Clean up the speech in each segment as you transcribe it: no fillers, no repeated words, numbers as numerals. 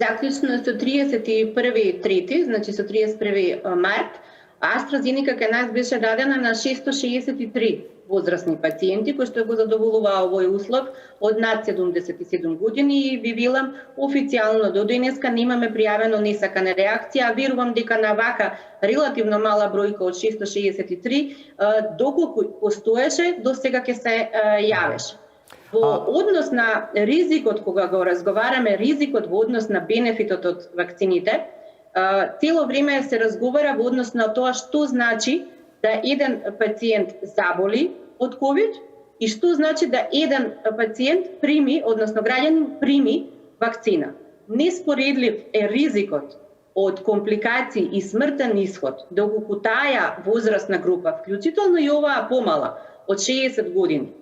Заклучно со 31.3, значи со 31. март, AstraZeneca кај нас беше дадена на 663 возрастни пациенти кои што го задоволуваа овој услов од над 77 години и ви велам официјално до денеска немаме пријавено несакана реакција, а верувам дека на вака релативно мала бројка од 663 доколку постоеше до сега ќе се јавеше. Во однос на ризикот, кога го разговараме, ризикот во однос на бенефитот од вакцините, цело време се разговара во однос на тоа што значи да еден пациент заболи од ковид и што значи да еден пациент прими, односно граѓанин прими вакцина. Неспоредлив е ризикот од компликации и смртен исход доколку таа возрастна група, вклучително и оваа помала од 60 години,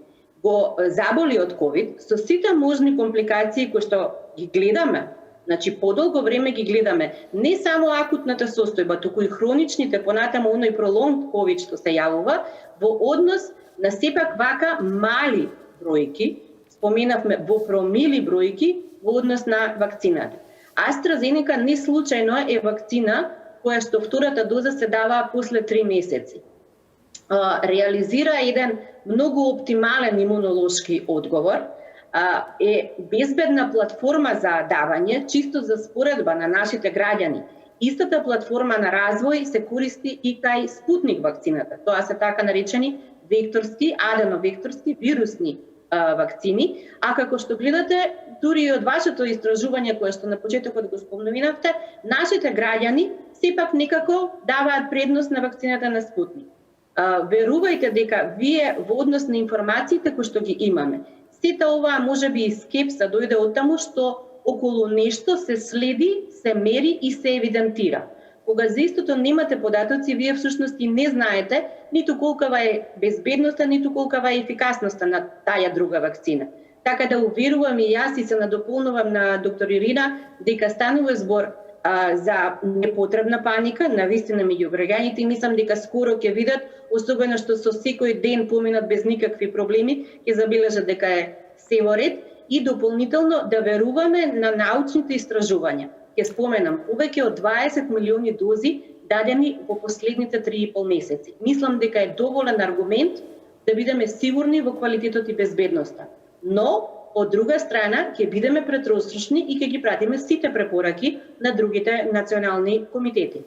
го заболи од ковид со сите можни компликации кои што ги гледаме. Значи, подолго време ги гледаме не само акутната состојба, туку и хроничните, понатаму оној пролонг ковид што се јавува, во однос на сепак вака мали бројки, споменавме во промили бројки во однос на вакцината. AstraZeneca не случајно е вакцина која што втората доза се дава после 3 месеци. Реализира еден многу оптимален имунолошки одговор, е безбедна платформа за давање, чисто за споредба на нашите граѓани. Истата платформа на развој се користи и кај Спутник вакцината. Тоа се така наречени векторски, аденовекторски вирусни вакцини, а како што гледате, дури и од вашето истражување кое што на почетокот го спомнувавте, нашите граѓани сепак некако даваат предност на вакцината на Спутник. Верувајте дека вие во однос на информациите кои што ги имаме, сета оваа можеби и скепса дојде од таму што околу нешто се следи, се мери и се евидентира. Кога за истото немате податоци, вие всушност и не знаете ниту колкава е безбедноста, ниту колкава е ефикасноста на таа друга вакцина. Така да уверувам и јас и се надополнувам на доктор Ирина дека станува збор за непотребна паника, навистина меѓу граѓаните, и мислам дека скоро ќе видат, особено што со секој ден поминат без никакви проблеми, ќе забележат дека е се во ред и дополнително да веруваме на научните истражувања. Ќе споменам, повеќе од 20 милиони дози дадени во последните 3,5 месеци. Мислам дека е доволен аргумент да бидеме сигурни во квалитетот и безбедноста. Но од друга страна, ќе бидеме предострожни и ќе ги пратиме сите препораки на другите национални комитети.